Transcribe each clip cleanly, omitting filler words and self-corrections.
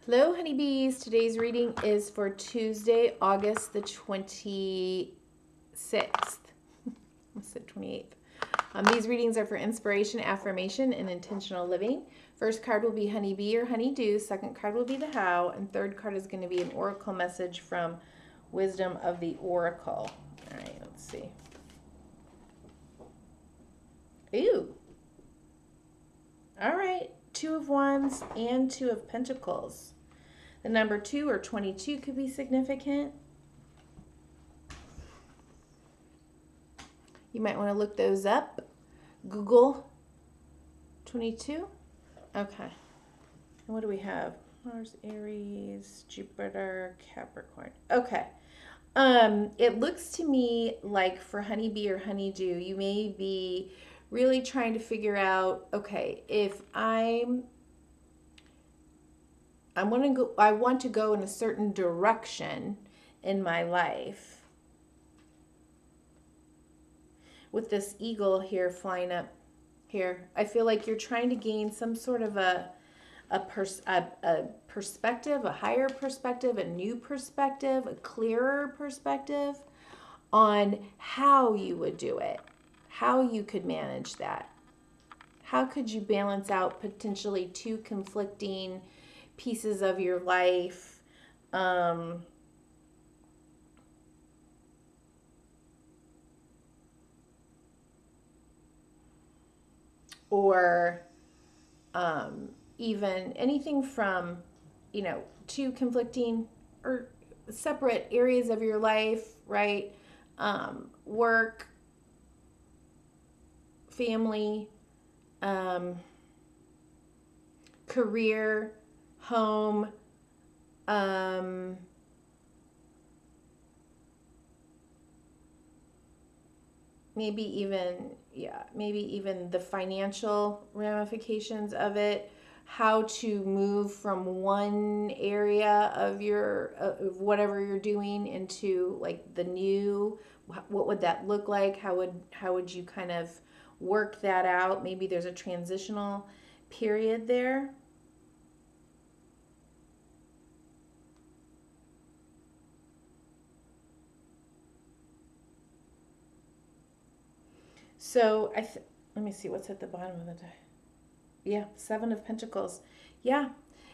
Hello, honeybees. Today's reading is for Tuesday, August the 26th. I said 28th. These readings are for inspiration, affirmation, and intentional living. First card will be honeybee or honeydew. Second card will be the how. And third card is going to be an oracle message from Wisdom of the Oracle. All right, let's see. Ooh. All right. Two of Wands and Two of Pentacles. The number 2 or 22 could be significant. You might want to look those up. Google 22. Okay. And what do we have? Mars, Aries, Jupiter, Capricorn. Okay. It looks to me like for honeybee or honeydew, you may be really trying to figure out, okay, if I want to go in a certain direction in my life. With this eagle here flying up here, I feel like you're trying to gain some sort of a perspective, a higher perspective, a new perspective, a clearer perspective on how you would do it, how you could manage that. How could you balance out potentially two conflicting pieces of your life? Or even anything from, two conflicting or separate areas of your life, right? Work, family, career, home, maybe even the financial ramifications of it, how to move from one area of of whatever you're doing into like the new. What would that look like? How would you kind of work that out? Maybe there's a transitional period there. So let me see what's at the bottom of the deck. Yeah, Seven of Pentacles. Yeah,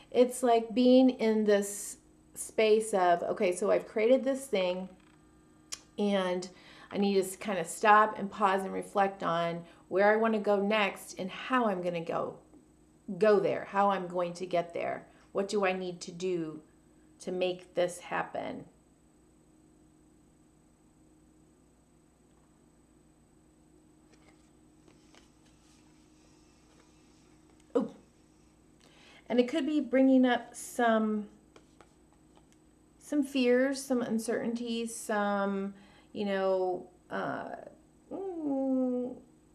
it's like being in this space of, okay, so I've created this thing and I need to kind of stop and pause and reflect on where I want to go next and how I'm going to go there, how I'm going to get there. What do I need to do to make this happen? Oh, and it could be bringing up some fears, some uncertainties, some,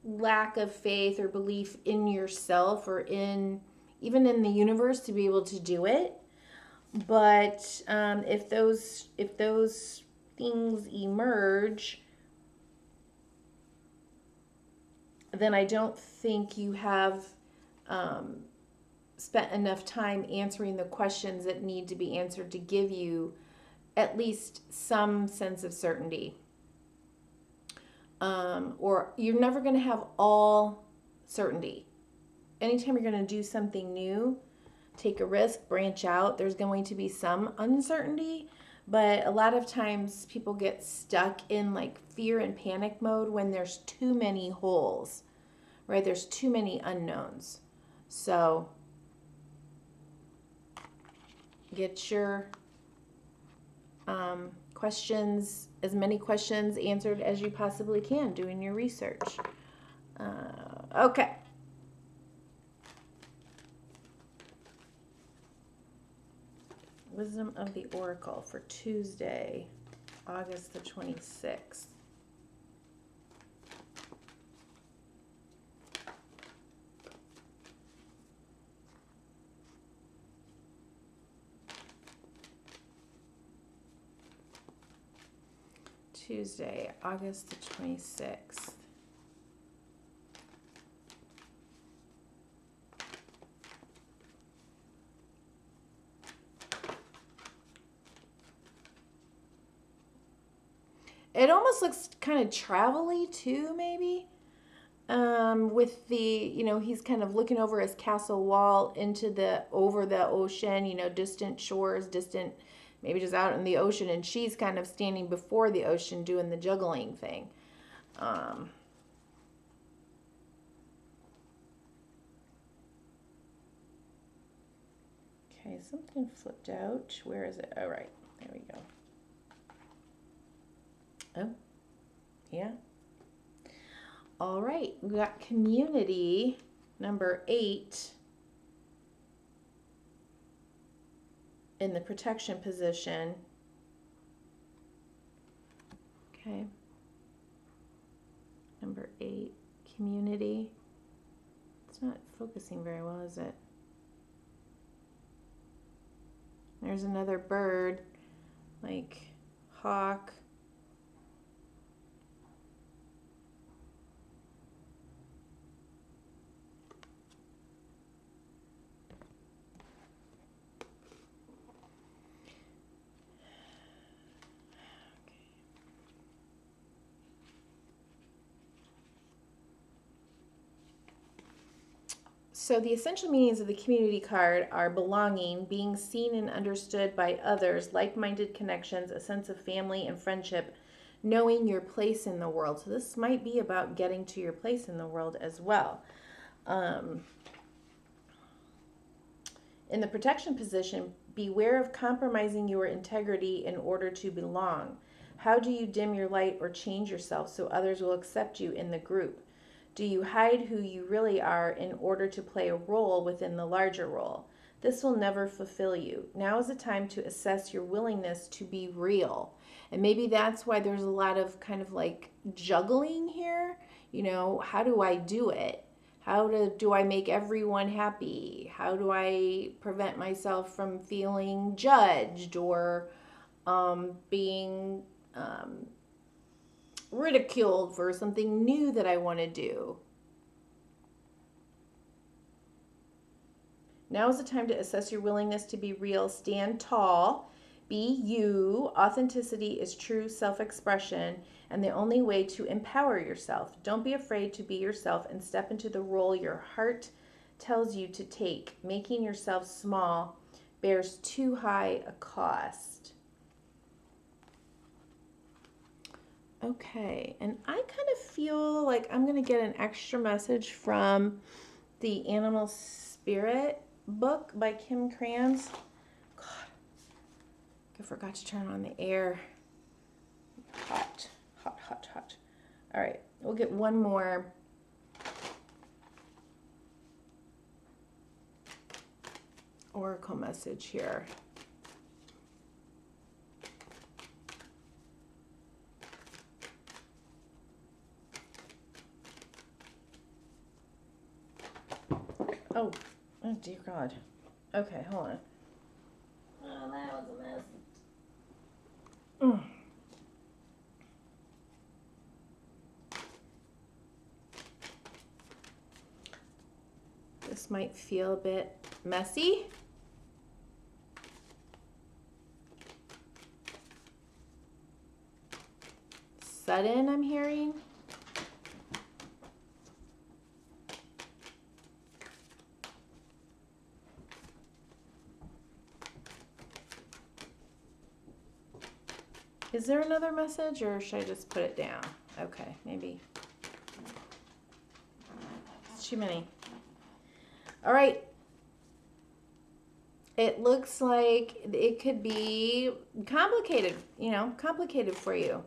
lack of faith or belief in yourself or even in the universe to be able to do it. But if those things emerge, then I don't think you have spent enough time answering the questions that need to be answered to give you at least some sense of certainty. Or you're never going to have all certainty. Anytime you're going to do something new, take a risk, branch out, there's going to be some uncertainty. But a lot of times people get stuck in like fear and panic mode when there's too many holes, right? There's too many unknowns. So get your questions, as many questions answered as you possibly can, doing your research. Okay. Wisdom of the Oracle for Tuesday, August the 26th. Tuesday, August the 26th. it almost looks kind of travel-y too, maybe. With the, you know, he's kind of looking over his castle wall into over the ocean, you know, distant shores, distant, maybe just out in the ocean, and she's kind of standing before the ocean doing the juggling thing. Okay, something flipped out. Where is it? Oh, right. There we go. Oh, yeah. All right, we got community, number 8, in the protection position. Okay. Number 8, community. It's not focusing very well, is it? There's another bird, like hawk. So the essential meanings of the community card are belonging, being seen and understood by others, like-minded connections, a sense of family and friendship, knowing your place in the world. So this might be about getting to your place in the world as well. In the protection position, beware of compromising your integrity in order to belong. How do you dim your light or change yourself so others will accept you in the group? Do you hide who you really are in order to play a role within the larger role? This will never fulfill you. Now is the time to assess your willingness to be real. And maybe that's why there's a lot of kind of like juggling here. You know, how do I do it? How do I make everyone happy? How do I prevent myself from feeling judged or being ridiculed for something new that I want to do? Now is the time to assess your willingness to be real. Stand tall. Be you. Authenticity is true self-expression and the only way to empower yourself. Don't be afraid to be yourself and step into the role your heart tells you to take. Making yourself small bears too high a cost. Okay, and I kind of feel like I'm going to get an extra message from the Animal Spirit book by Kim Krans. God, I forgot to turn on the air. Hot, hot, hot, hot. All right, we'll get one more. Oracle message here. Oh dear God. Okay, hold on. Oh, that was a mess. This might feel a bit messy. Sudden, I'm hearing. Is there another message or should I just put it down? Okay, maybe. It's too many. All right. It looks like it could be complicated, complicated for you.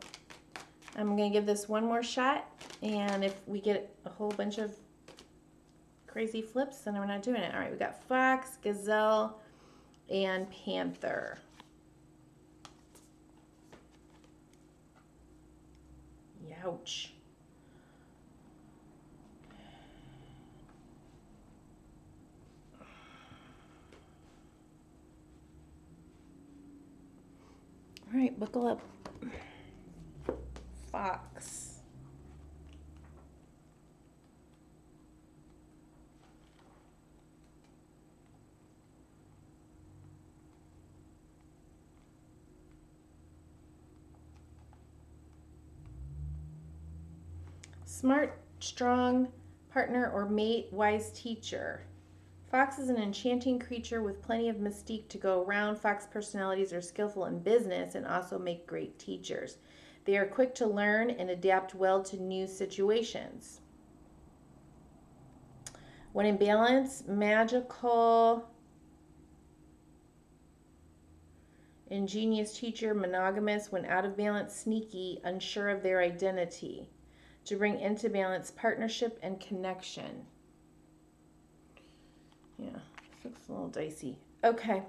I'm going to give this one more shot, and if we get a whole bunch of crazy flips, then we're not doing it. All right, we got fox, gazelle, and panther. Ouch. All right, buckle up. Fox. Smart, strong partner or mate, wise teacher. Fox is an enchanting creature with plenty of mystique to go around. Fox personalities are skillful in business and also make great teachers. They are quick to learn and adapt well to new situations. When in balance, magical, ingenious teacher, monogamous. When out of balance, sneaky, unsure of their identity. To bring into balance, partnership and connection. Yeah, this looks a little dicey. Okay,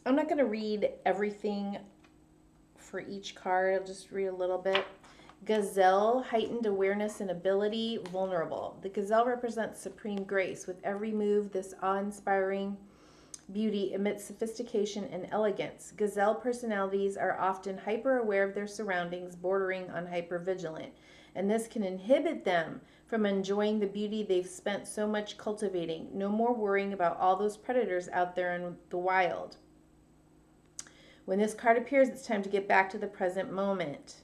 I'm not going to read everything for each card. I'll just read a little bit. Gazelle, heightened awareness and ability, vulnerable. The gazelle represents supreme grace. With every move, this awe-inspiring beauty emits sophistication and elegance. Gazelle personalities are often hyper-aware of their surroundings, bordering on hyper-vigilant, and this can inhibit them from enjoying the beauty they've spent so much cultivating. No more worrying about all those predators out there in the wild. When this card appears, it's time to get back to the present moment.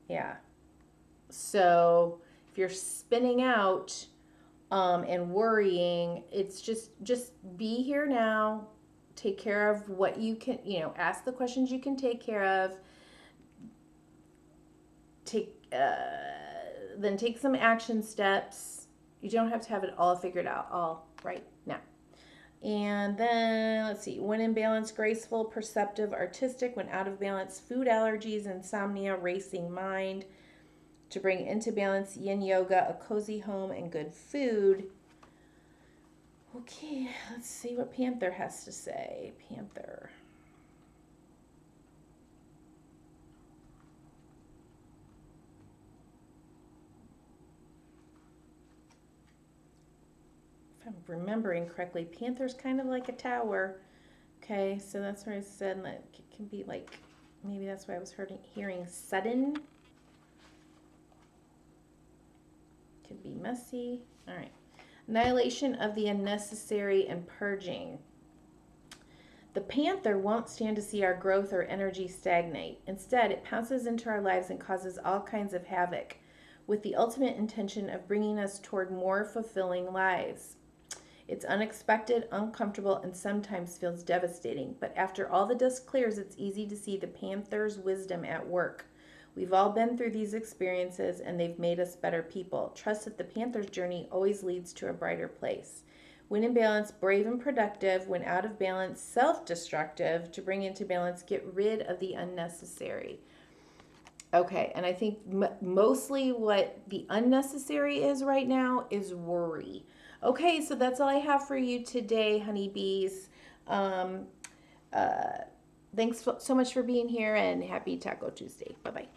Yeah. So if you're spinning out and worrying, it's just be here now. Take care of what you can, ask the questions you can take care of. Then take some action steps. You don't have to have it all figured out all right now. And then, let's see, when in balance, graceful, perceptive, artistic. When out of balance, food allergies, insomnia, racing mind. To bring into balance, yin yoga, a cozy home, and good food. Okay, let's see what Panther has to say. Panther. If I'm remembering correctly, Panther's kind of like a tower. Okay, so that's where I said that it can be like, maybe that's why I was hearing sudden. Could be messy. All right. Annihilation of the unnecessary and purging. The panther won't stand to see our growth or energy stagnate. Instead, it pounces into our lives and causes all kinds of havoc, with the ultimate intention of bringing us toward more fulfilling lives. It's unexpected, uncomfortable, and sometimes feels devastating. But after all the dust clears, it's easy to see the panther's wisdom at work. We've all been through these experiences, and they've made us better people. Trust that the panther's journey always leads to a brighter place. When in balance, brave and productive. When out of balance, self-destructive. To bring into balance, get rid of the unnecessary. Okay, and I think mostly what the unnecessary is right now is worry. Okay, so that's all I have for you today, honeybees. Thanks so much for being here, and happy Taco Tuesday. Bye-bye.